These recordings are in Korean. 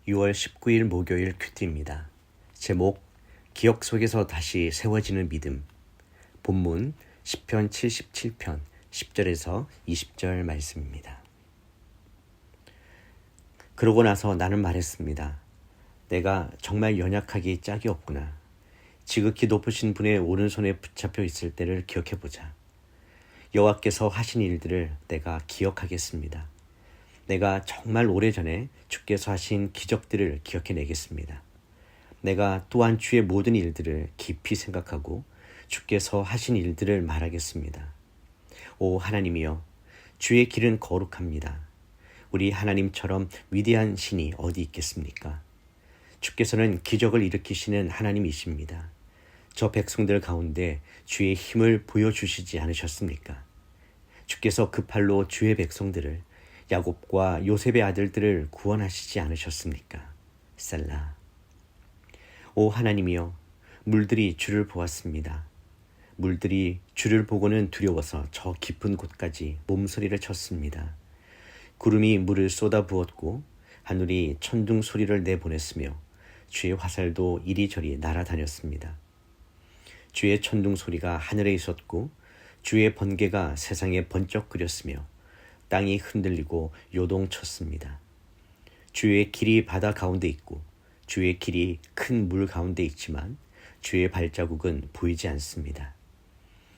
6월 19일 목요일 큐티입니다. 제목 기억 속에서 다시 세워지는 믿음. 본문 시편 77편 10절에서 20절 말씀입니다. 그러고 나서 나는 말했습니다. 내가 정말 연약하기 짝이 없구나. 지극히 높으신 분의 오른손에 붙잡혀 있을 때를 기억해보자. 여호와께서 하신 일들을 내가 기억하겠습니다. 내가 정말 오래전에 주께서 하신 기적들을 기억해내겠습니다. 내가 또한 주의 모든 일들을 깊이 생각하고 주께서 하신 일들을 말하겠습니다. 오 하나님이여, 주의 길은 거룩합니다. 우리 하나님처럼 위대한 신이 어디 있겠습니까? 주께서는 기적을 일으키시는 하나님이십니다. 저 백성들 가운데 주의 힘을 보여주시지 않으셨습니까? 주께서 그 팔로 주의 백성들을 야곱과 요셉의 아들들을 구원하시지 않으셨습니까? 셀라. 오 하나님이여, 물들이 주를 보았습니다. 물들이 주를 보고는 두려워서 저 깊은 곳까지 몸소리를 쳤습니다. 구름이 물을 쏟아 부었고 하늘이 천둥 소리를 내보냈으며 주의 화살도 이리저리 날아다녔습니다. 주의 천둥 소리가 하늘에 있었고 주의 번개가 세상에 번쩍거렸으며 땅이 흔들리고 요동쳤습니다. 주의 길이 바다 가운데 있고 주의 길이 큰 물 가운데 있지만 주의 발자국은 보이지 않습니다.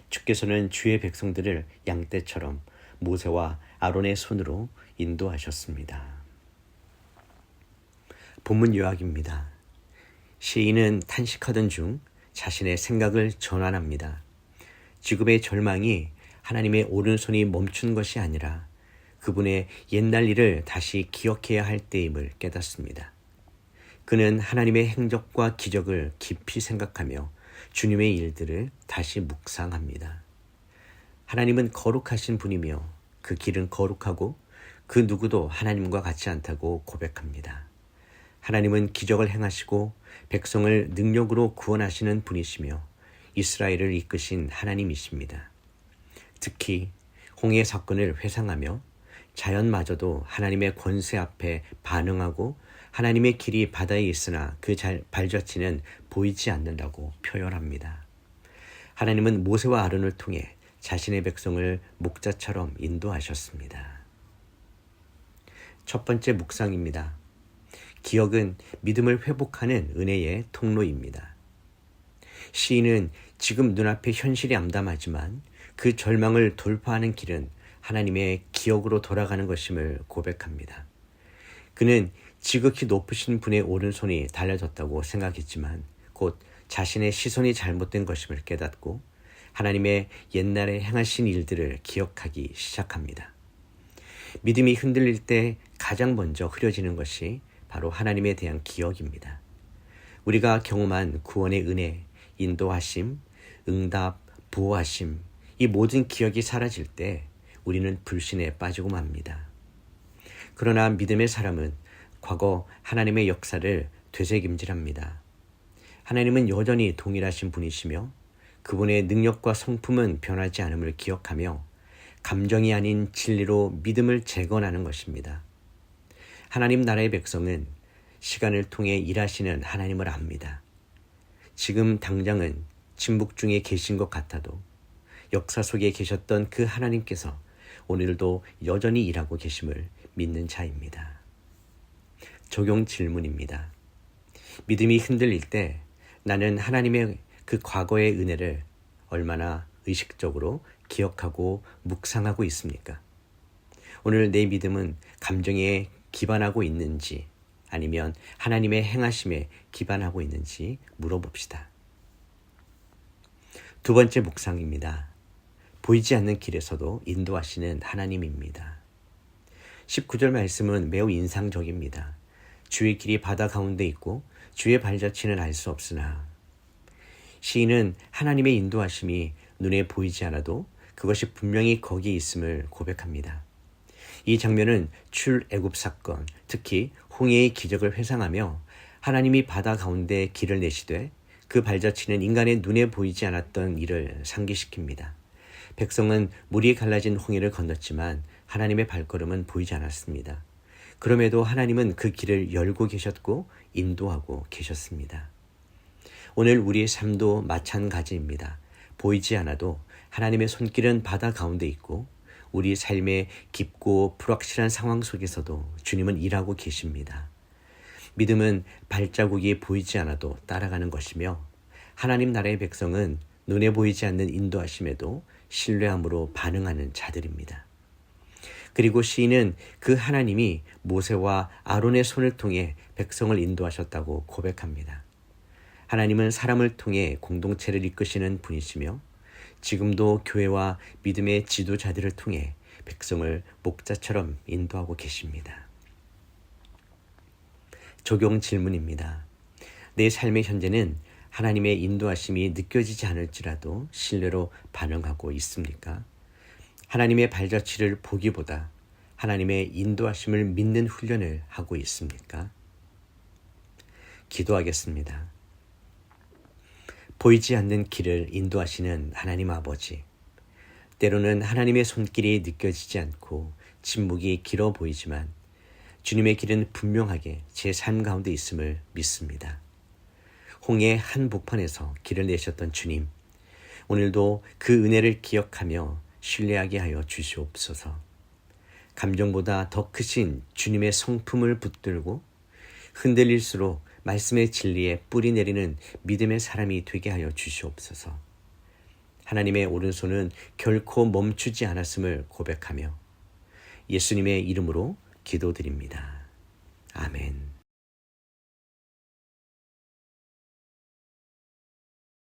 주께서는 주의 백성들을 양떼처럼 모세와 아론의 손으로 인도하셨습니다. 본문 요약입니다. 시인은 탄식하던 중 자신의 생각을 전환합니다. 지금의 절망이 하나님의 오른손이 멈춘 것이 아니라 그분의 옛날 일을 다시 기억해야 할 때임을 깨닫습니다. 그는 하나님의 행적과 기적을 깊이 생각하며 주님의 일들을 다시 묵상합니다. 하나님은 거룩하신 분이며 그 길은 거룩하고 그 누구도 하나님과 같지 않다고 고백합니다. 하나님은 기적을 행하시고 백성을 능력으로 구원하시는 분이시며 이스라엘을 이끄신 하나님이십니다. 특히 홍해 사건을 회상하며 자연마저도 하나님의 권세 앞에 반응하고 하나님의 길이 바다에 있으나 그 발자취는 보이지 않는다고 표현합니다. 하나님은 모세와 아론을 통해 자신의 백성을 목자처럼 인도하셨습니다. 첫 번째 묵상입니다. 기억은 믿음을 회복하는 은혜의 통로입니다. 시인은 지금 눈앞에 현실이 암담하지만 그 절망을 돌파하는 길은 하나님의 기억으로 돌아가는 것임을 고백합니다. 그는 지극히 높으신 분의 오른손이 달려졌다고 생각했지만 곧 자신의 시선이 잘못된 것임을 깨닫고 하나님의 옛날에 행하신 일들을 기억하기 시작합니다. 믿음이 흔들릴 때 가장 먼저 흐려지는 것이 바로 하나님에 대한 기억입니다. 우리가 경험한 구원의 은혜, 인도하심, 응답, 보호하심, 이 모든 기억이 사라질 때 우리는 불신에 빠지고 맙니다. 그러나 믿음의 사람은 과거 하나님의 역사를 되새김질합니다. 하나님은 여전히 동일하신 분이시며 그분의 능력과 성품은 변하지 않음을 기억하며 감정이 아닌 진리로 믿음을 재건하는 것입니다. 하나님 나라의 백성은 시간을 통해 일하시는 하나님을 압니다. 지금 당장은 침묵 중에 계신 것 같아도 역사 속에 계셨던 그 하나님께서 오늘도 여전히 일하고 계심을 믿는 자입니다. 적용 질문입니다. 믿음이 흔들릴 때 나는 하나님의 그 과거의 은혜를 얼마나 의식적으로 기억하고 묵상하고 있습니까? 오늘 내 믿음은 감정에 기반하고 있는지 아니면 하나님의 행하심에 기반하고 있는지 물어봅시다. 두 번째 묵상입니다. 보이지 않는 길에서도 인도하시는 하나님입니다. 19절 말씀은 매우 인상적입니다. 주의 길이 바다 가운데 있고 주의 발자취는 알 수 없으나. 시인은 하나님의 인도하심이 눈에 보이지 않아도 그것이 분명히 거기 있음을 고백합니다. 이 장면은 출애굽 사건, 특히 홍해의 기적을 회상하며 하나님이 바다 가운데 길을 내시되 그 발자취는 인간의 눈에 보이지 않았던 일을 상기시킵니다. 백성은 물이 갈라진 홍해를 건넜지만 하나님의 발걸음은 보이지 않았습니다. 그럼에도 하나님은 그 길을 열고 계셨고 인도하고 계셨습니다. 오늘 우리의 삶도 마찬가지입니다. 보이지 않아도 하나님의 손길은 바다 가운데 있고 우리 삶의 깊고 불확실한 상황 속에서도 주님은 일하고 계십니다. 믿음은 발자국이 보이지 않아도 따라가는 것이며 하나님 나라의 백성은 눈에 보이지 않는 인도하심에도 신뢰함으로 반응하는 자들입니다. 그리고 시인은 그 하나님이 모세와 아론의 손을 통해 백성을 인도하셨다고 고백합니다. 하나님은 사람을 통해 공동체를 이끄시는 분이시며 지금도 교회와 믿음의 지도자들을 통해 백성을 목자처럼 인도하고 계십니다. 적용 질문입니다. 내 삶의 현재는 하나님의 인도하심이 느껴지지 않을지라도 신뢰로 반응하고 있습니까? 하나님의 발자취를 보기보다 하나님의 인도하심을 믿는 훈련을 하고 있습니까? 기도하겠습니다. 보이지 않는 길을 인도하시는 하나님 아버지, 때로는 하나님의 손길이 느껴지지 않고 침묵이 길어 보이지만 주님의 길은 분명하게 제 삶 가운데 있음을 믿습니다. 홍해 한복판에서 길을 내셨던 주님, 오늘도 그 은혜를 기억하며 신뢰하게 하여 주시옵소서. 감정보다 더 크신 주님의 성품을 붙들고 흔들릴수록 말씀의 진리에 뿌리 내리는 믿음의 사람이 되게 하여 주시옵소서. 하나님의 오른손은 결코 멈추지 않았음을 고백하며 예수님의 이름으로 기도드립니다. 아멘.